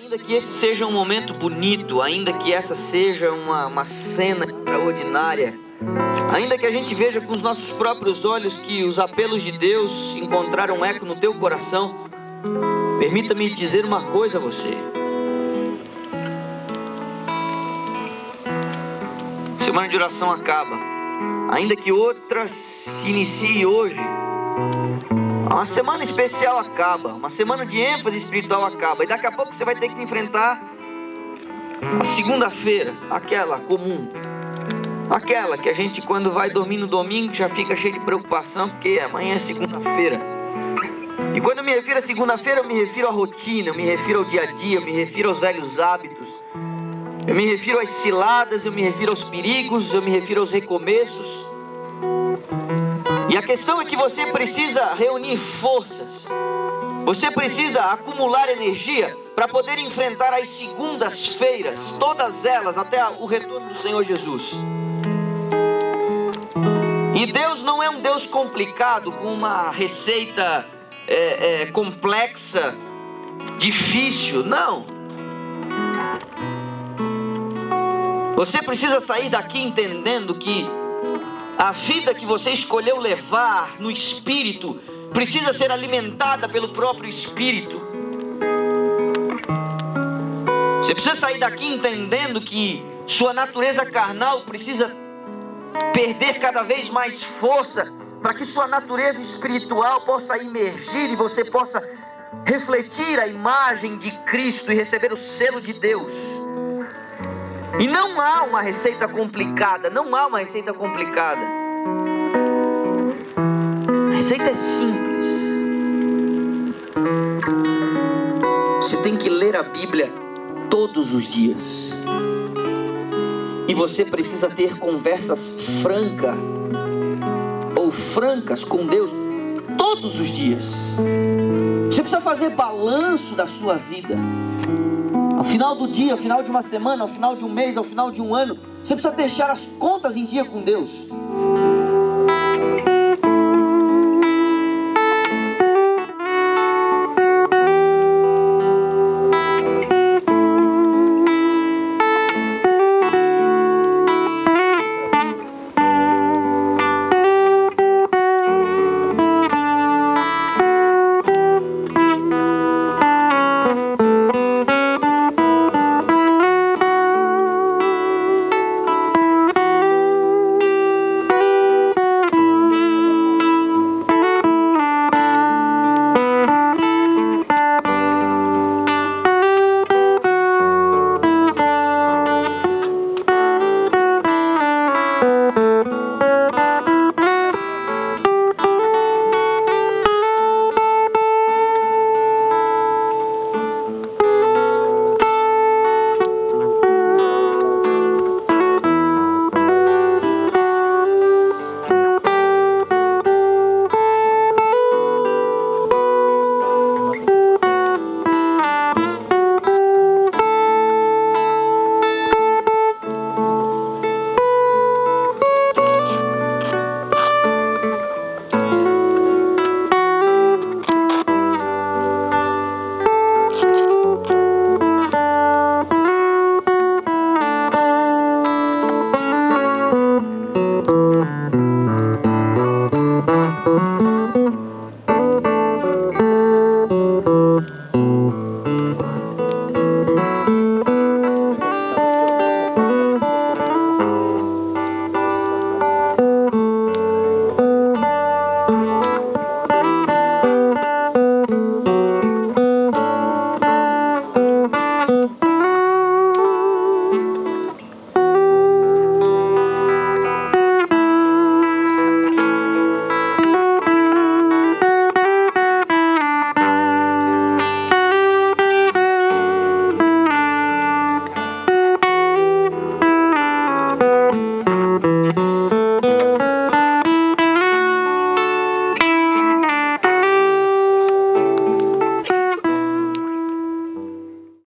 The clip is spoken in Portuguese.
Ainda que esse seja um momento bonito, ainda que essa seja uma cena extraordinária, ainda que a gente veja com os nossos próprios olhos que os apelos de Deus encontraram eco no teu coração, permita-me dizer uma coisa a você. Semana de oração acaba, ainda que outra se inicie hoje. Uma semana especial acaba, uma semana de ênfase espiritual acaba, e daqui a pouco você vai ter que enfrentar a segunda-feira, aquela comum, aquela que a gente quando vai dormir no domingo já fica cheio de preocupação, porque amanhã é segunda-feira. E quando eu me refiro a segunda-feira, eu me refiro à rotina, eu me refiro ao dia a dia, eu me refiro aos velhos hábitos, eu me refiro às ciladas, eu me refiro aos perigos, eu me refiro aos recomeços. E a questão é que você precisa reunir forças, você precisa acumular energia para poder enfrentar as segundas-feiras, todas elas, até o retorno do Senhor Jesus. E Deus não é um Deus complicado, com uma receita complexa, difícil, não. Você precisa sair daqui entendendo que a vida que você escolheu levar no Espírito precisa ser alimentada pelo próprio Espírito. Você precisa sair daqui entendendo que sua natureza carnal precisa perder cada vez mais força para que sua natureza espiritual possa emergir e você possa refletir a imagem de Cristo e receber o selo de Deus. E não há uma receita complicada, não há uma receita complicada. A receita é simples. Você tem que ler a Bíblia todos os dias. E você precisa ter conversas francas com Deus todos os dias. Você precisa fazer balanço da sua vida. Ao final do dia, ao final de uma semana, ao final de um mês, ao final de um ano, você precisa deixar as contas em dia com Deus.